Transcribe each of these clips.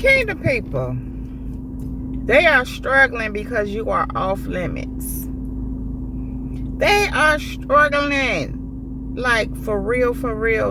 Kingdom people, they are struggling because you are off limits. They are struggling. Like, for real,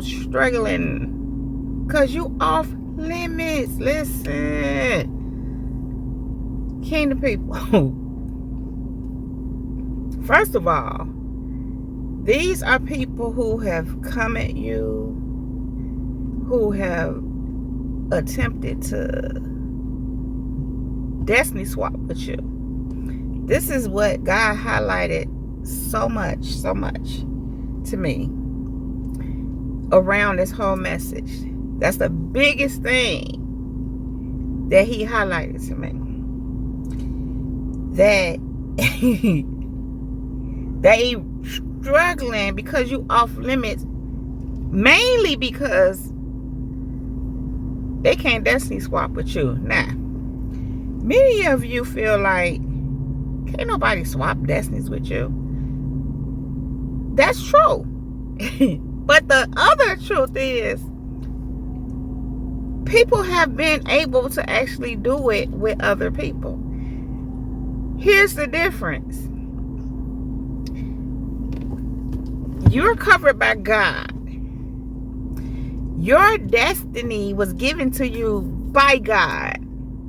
struggling. Because you off limits. Listen. Kingdom people. First of all, these are people who have come at you, who have attempted to destiny swap with you. This is what God highlighted so much to me around this whole message. That's the biggest thing that he highlighted to me. That they struggling because you off limits, mainly because they can't destiny swap with you. Now, many of you feel like can't nobody swap destinies with you. That's true. But the other truth is, people have been able to actually do it with other people. Here's the difference. You're covered by God. Your destiny was given to you by God,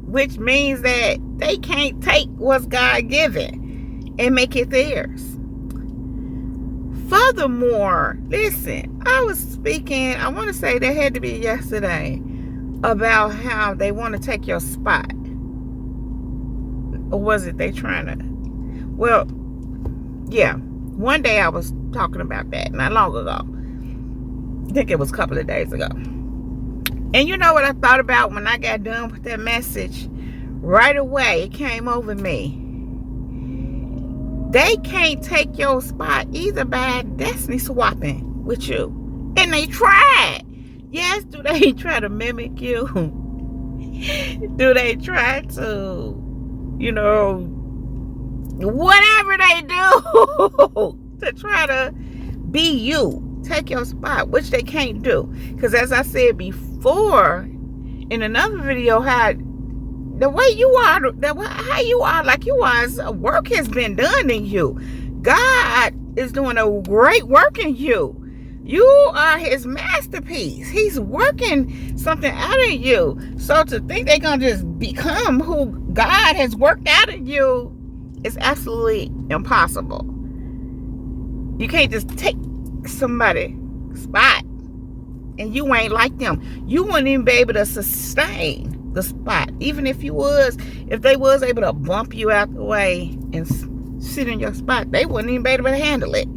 which means that they can't take what's God given and make it theirs. Furthermore, listen, I was speaking, I want to say that had to be yesterday, about how they want to take your spot. Or was it they trying to? Well, yeah. One day I was talking about that, not long ago. I think it was a couple of days ago. And you know what I thought about when I got done with that message? Right away, it came over me. They can't take your spot either by destiny swapping with you. And they tried. Yes, do they try to mimic you? Do they try to, whatever they do to try to be you, take your spot, which they can't do. Because as I said before in another video, how the way you are, how you are, like you are, work has been done in you. God is doing a great work in you. You are his masterpiece. He's working something out of you. So to think they're going to just become who God has worked out of you is absolutely impossible. You can't just take somebody's spot and you ain't like them. You wouldn't even be able to sustain the spot. Even if they was able to bump you out the way and sit in your spot, they wouldn't even be able to handle it.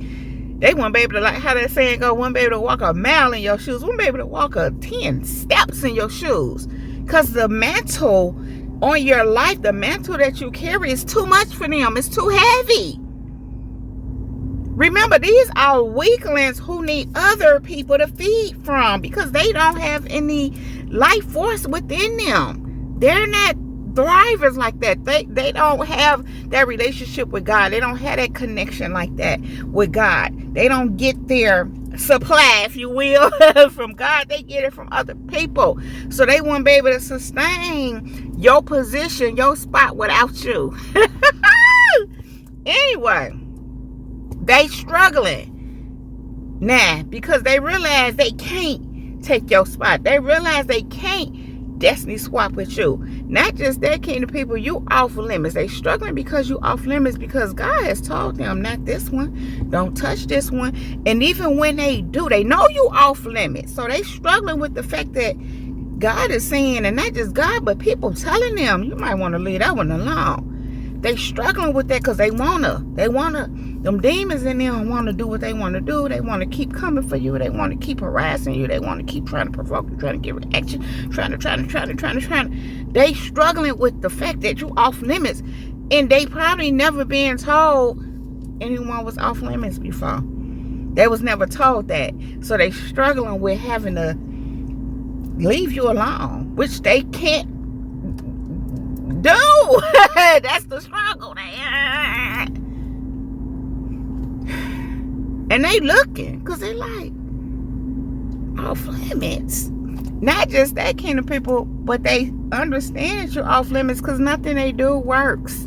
They wouldn't be able to, like how that saying go, wouldn't be able to walk a mile in your shoes, wouldn't be able to walk 10 steps in your shoes. Because the mantle on your life, the mantle that you carry is too much for them. It's too heavy. Remember, these are weaklings who need other people to feed from because they don't have any life force within them. They're not thrivers like that. They don't have that relationship with God. They don't have that connection like that with God. They don't get their supply, if you will, from God. They get it from other people. So they won't be able to sustain your position, your spot without you. Anyway, they struggling now because they realize they can't take your spot. They realize they can't destiny swap with you. Not just that, kingdom people, you off limits. They struggling because you off limits because God has told them, not this one, don't touch this one. And even when they do, they know you off limits. So they struggling with the fact that God is saying, and not just God, but people telling them, you might want to leave that one alone. They struggling with that because they wanna, them demons in them want to do what they want to do. They want to keep coming for you. They want to keep harassing you. They want to keep trying to provoke you, trying to get reaction, trying to. They struggling with the fact that you off limits, and they probably never been told anyone was off limits before. They was never told that, so they struggling with having to leave you alone, which they can't do. That's the struggle. And they looking because they like off limits. Not just that, kingdom people, but they understand that you're off limits because nothing they do works.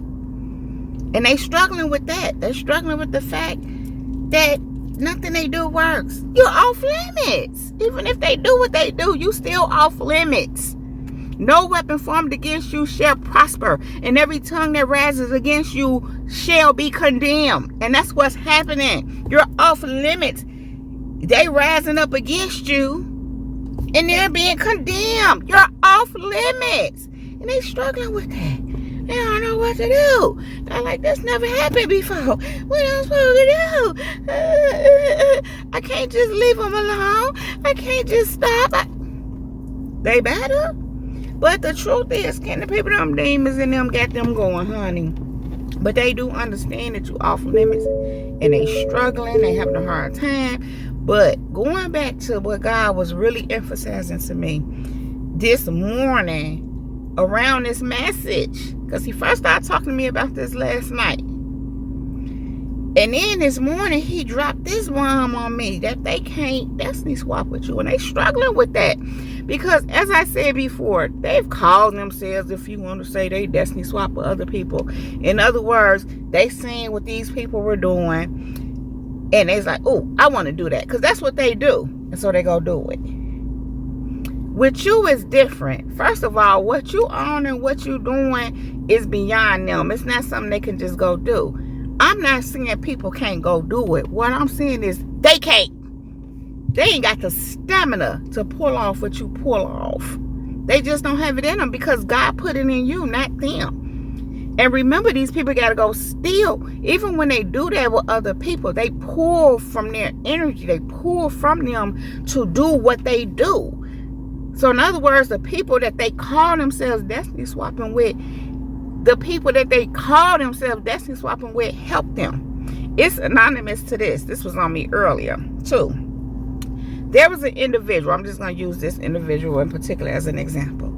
And they struggling with that. They're struggling with the fact that nothing they do works. You're off limits. Even if they do what they do, you still off limits. No weapon formed against you shall prosper, and every tongue that rises against you shall be condemned. And that's what's happening. You're off limits. They rising up against you, and they're being condemned. You're off limits. And they struggling with that. They don't know what to do. They're like, this never happened before. What am I supposed to do? I can't just leave them alone. I can't just stop. They better. But the truth is, can the people, them demons in them got them going, honey. But they do understand that you off limits. And they struggling. They having a hard time. But going back to what God was really emphasizing to me this morning around this message. Because he first started talking to me about this last night. And then this morning, he dropped this bomb on me that they can't destiny swap with you. And they struggling with that. Because, as I said before, they've called themselves, if you want to say, they destiny swap with other people. In other words, they seen what these people were doing. And they's like, oh, I want to do that. Because that's what they do. And so they go do it. With you is different. First of all, what you own and what you doing is beyond them. It's not something they can just go do. I'm not saying people can't go do it. What I'm saying is they can't. They ain't got the stamina to pull off what you pull off. They just don't have it in them because God put it in you, not them. And remember, these people got to go steal. Even when they do that with other people, they pull from their energy. They pull from them to do what they do. So in other words, the people that they call themselves destiny swapping with, the people that they call themselves destiny swapping with, help them. It's anonymous to this. This was on me earlier too. There was an individual, I'm just going to use this individual in particular as an example,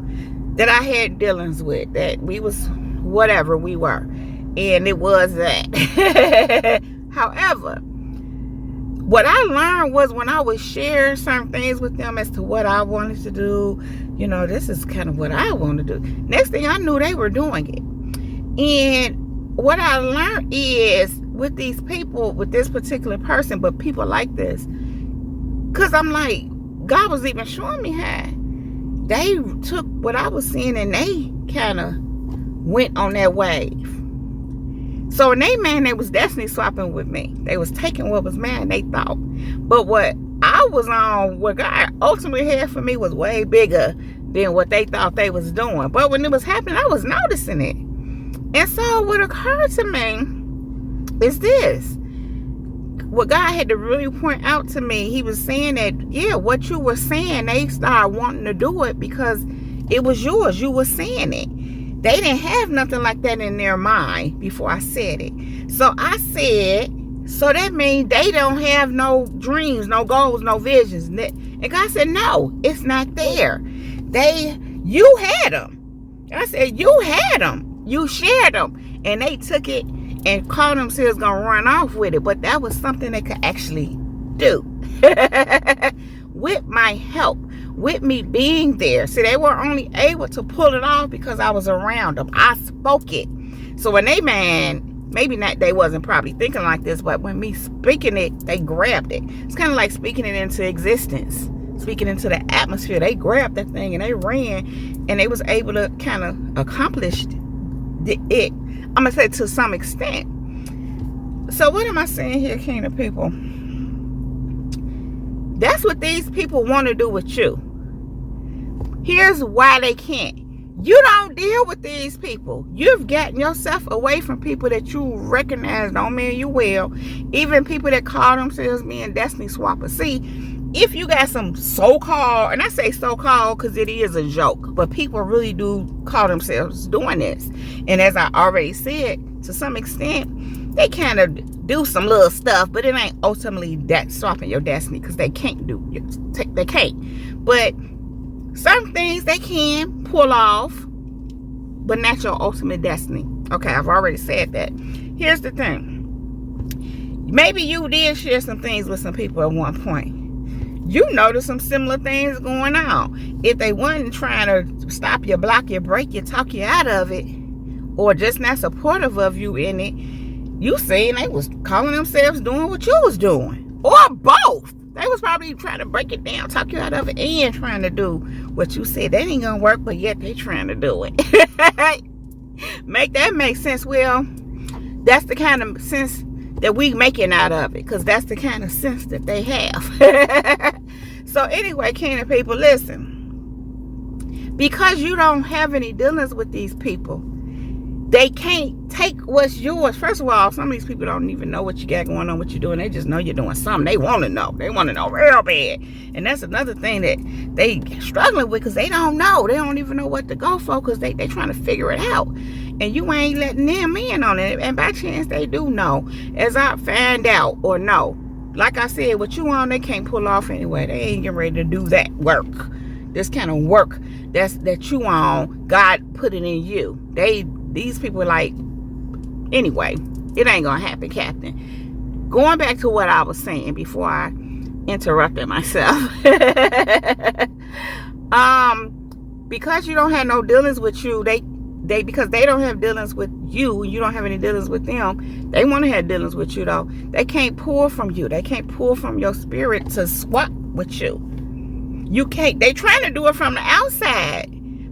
that I had dealings with, that we was whatever we were. And it was that. However, what I learned was when I would share certain things with them as to what I wanted to do, you know, this is kind of what I want to do. Next thing I knew, they were doing it. And what I learned is with these people, with this particular person, but people like this, because I'm like, God was even showing me how they took what I was seeing and they kind of went on that wave. So in they man, they was destiny swapping with me. They was taking what was mine, they thought. But what I was on, what God ultimately had for me was way bigger than what they thought they was doing. But when it was happening, I was noticing it. And so what occurred to me is this. What God had to really point out to me, he was saying that, yeah, what you were saying, they started wanting to do it because it was yours. You were saying it. They didn't have nothing like that in their mind before I said it. So I said, so that means they don't have no dreams, no goals, no visions. And God said, no, it's not there. You had them. I said, you had them. You shared them. And they took it and called themselves going to run off with it. But that was something they could actually do. With my help. With me being there. See, they were only able to pull it off because I was around them. I spoke it. So when they maybe not, they wasn't probably thinking like this, but when me speaking it, they grabbed it. It's kind of like speaking it into existence. Speaking into the atmosphere. They grabbed that thing and they ran and they was able to kind of accomplish it. I'm going to say to some extent. So what am I saying here, kingdom people? That's what these people want to do with you. Here's why they can't. You don't deal with these people. You've gotten yourself away from people that you recognize don't mean you well. Even people that call themselves being destiny swappers. See, if you got some so-called, and I say so-called because it is a joke, but people really do call themselves doing this. And as I already said, to some extent, they kind of do some little stuff, but it ain't ultimately that swapping your destiny because they can't do it. They can't. But certain things they can pull off, but not your ultimate destiny. Okay, I've already said that. Here's the thing. Maybe you did share some things with some people at one point. you notice some similar things going on. If they wasn't trying to stop you, block you, break you, talk you out of it, or just not supportive of you in it, you saying they was calling themselves doing what you was doing, or both. They was probably trying to break it down, talk you out of it, and trying to do what you said. That ain't gonna work, but yet they trying to do it. Make that make sense? Well, that's the kind of sense that we making out of it, because that's the kind of sense that they have. So anyway, kingdom people, listen. Because you don't have any dealings with these people, they can't take what's yours. First of all, some of these people don't even know what you got going on, what you're doing. They just know you're doing something. They want to know. They want to know real bad. And that's another thing that they struggling with, because they don't know. They don't even know what to go for, because they trying to figure it out. And you ain't letting them in on it. And by chance, they do know. As I find out or know, like I said, what you on, they can't pull off anyway. They ain't getting ready to do that work. This kind of work that you on, God put it in you. These people like, anyway, it ain't gonna happen, Captain. Going back to what I was saying before I interrupted myself. Because you don't have no dealings with you, because they don't have dealings with you, you don't have any dealings with them, they want to have dealings with you though. They can't pull from you. They can't pull from your spirit to swap with you. You can't. They trying to do it from the outside,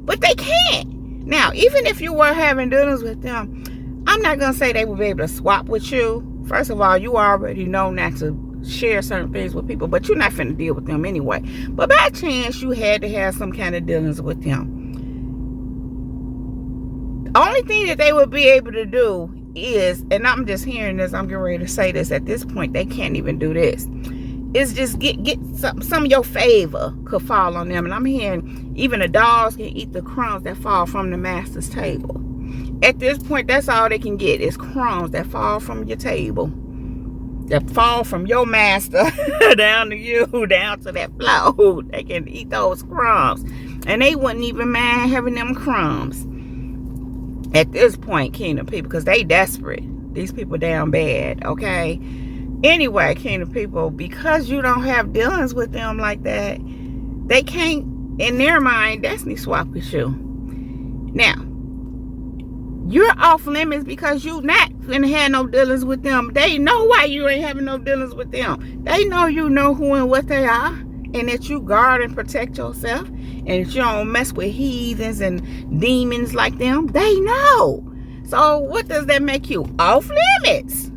but they can't. Now, even if you were having dealings with them, I'm not going to say they will be able to swap with you. First of all, you already know not to share certain things with people, but you're not finna deal with them anyway. But by chance, you had to have some kind of dealings with them. The only thing that they would be able to do is, and I'm just hearing this, I'm getting ready to say this, at this point, they can't even do this. It's just get some of your favor could fall on them. And I'm hearing even the dogs can eat the crumbs that fall from the master's table. At this point, that's all they can get is crumbs that fall from your table, that fall from your master down to you, down to that floor. They can eat those crumbs, and they wouldn't even mind having them crumbs at this point, kingdom people, because they desperate. These people down bad, okay? Anyway, kingdom people, because you don't have dealings with them like that, they can't, in their mind, destiny swap with you. Now, you're off limits because you not gonna have no dealings with them. They know why you ain't having no dealings with them. They know you know who and what they are, and that you guard and protect yourself, and that you don't mess with heathens and demons like them. They know. So what does that make you? Off limits.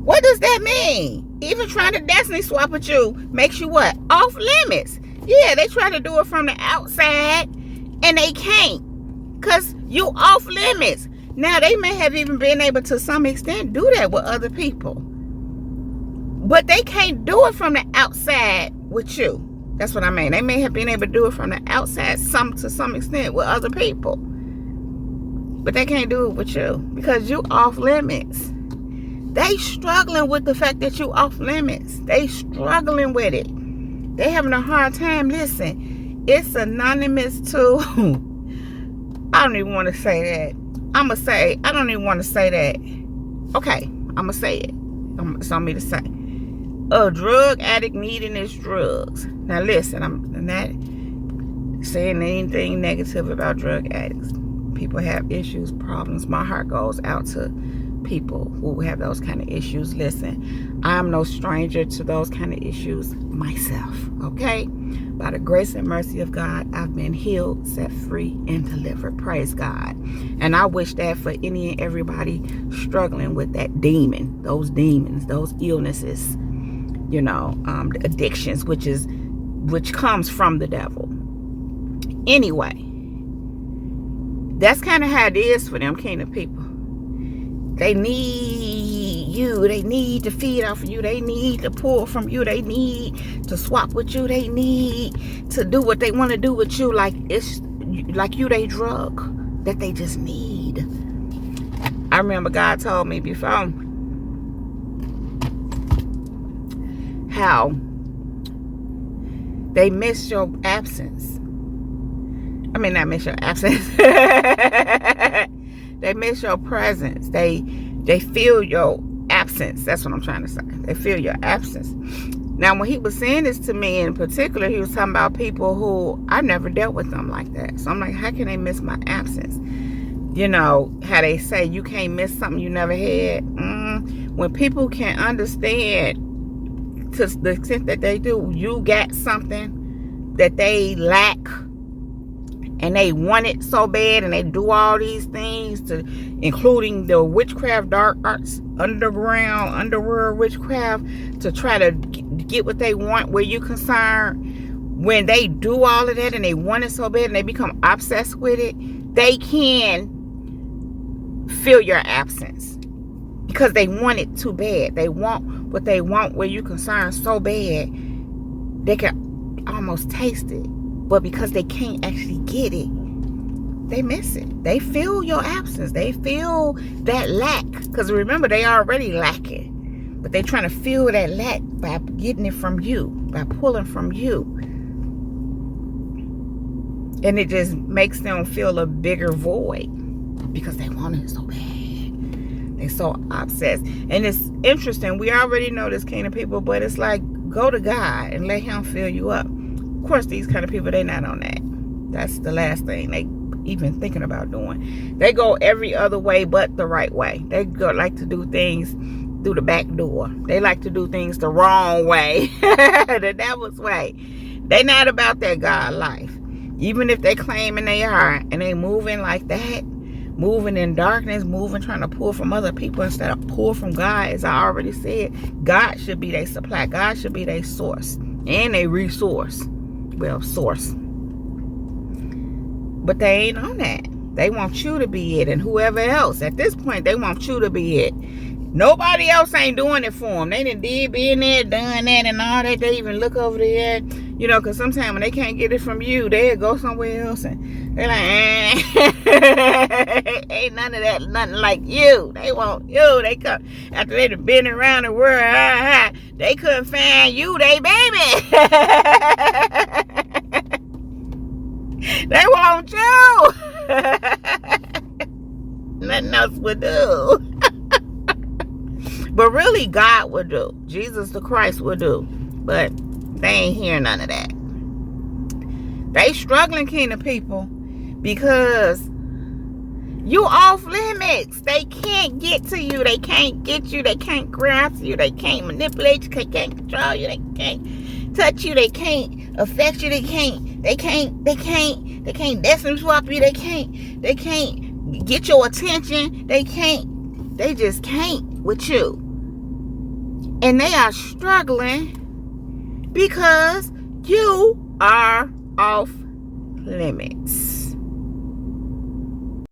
What does that mean? Even trying to destiny swap with you makes you what? Off limits. Yeah, they try to do it from the outside, and they can't, because you off limits. Now, they may have even been able to some extent do that with other people, but they can't do it from the outside with you. That's what I mean. They may have been able to do it from the outside to some extent with other people, but they can't do it with you because you off limits. They struggling with the fact that you off limits. They struggling with it. They having a hard time. Listen, it's synonymous to, I don't even want to say that. I don't even want to say that. Okay, I'm going to say it. It's on me to say. A drug addict needing his drugs. Now listen, I'm not saying anything negative about drug addicts. People have issues, problems. My heart goes out to people who have those kind of issues. Listen, I'm no stranger to those kind of issues myself, okay? By the grace and mercy of God, I've been healed, set free, and delivered. Praise God. And I wish that for any and everybody struggling with that demon, those demons, those illnesses, you know, the addictions, which comes from the devil. Anyway, that's kind of how it is for them kingdom people. They need you. They need to feed off of you. They need to pull from you. They need to swap with you. They need to do what they want to do with you. Like it's like you they drug that they just need. I remember God told me before how they miss your absence. I mean, not miss your absence. They miss your presence. They feel your absence. That's what I'm trying to say. They feel your absence. Now, when he was saying this to me in particular, he was talking about people who I never dealt with them like that. So I'm like, how can they miss my absence? You know, how they say you can't miss something you never had. When people can understand to the extent that they do, you got something that they lack and they want it so bad, and they do all these things, to including the witchcraft, dark arts, underworld witchcraft, to try to get what they want where you concerned. When they do all of that and they want it so bad and they become obsessed with it, they can feel your absence because they want it too bad. They want what they want where you concerned so bad, they can almost taste it. But because they can't actually get it, they miss it. They feel your absence. They feel that lack. Because remember, they already lacking. But they're trying to fill that lack by getting it from you, by pulling from you. And it just makes them feel a bigger void because they want it so bad. They're so obsessed. And it's interesting. We already know this kind of people, but it's like, go to God and let him fill you up. Of course, these kind of people, they're not on that. That's the last thing they even thinking about doing. They go every other way but the right way. They like to do things through the back door. They like to do things the wrong way, the devil's way. They're not about that God life. Even if they claiming they are, and they moving like that, moving in darkness, moving trying to pull from other people instead of pull from God. As I already said, God should be their supply. God should be their source and a resource. Well, source. But they ain't on that. They want you to be it, and whoever else. At this point, they want you to be it. Nobody else ain't doing it for them. They done did being there, done that, and all that. They even look over there, you know, because sometimes when they can't get it from you, they'll go somewhere else, and they're like, ain't none of that, nothing like you. They want you. They come after they done been around the world. They couldn't find you, they baby. They want you. Nothing else would do. But really, God would do. Jesus the Christ would do. But they ain't hearing none of that. They struggling, kingdom people, because you off limits. They can't get to you. They can't get you. They can't grasp you. They can't manipulate you. They can't control you. They can't touch you. They can't affect you. They can't destiny swap you. They can't get your attention. They just can't with you. And they are struggling because you are off limits.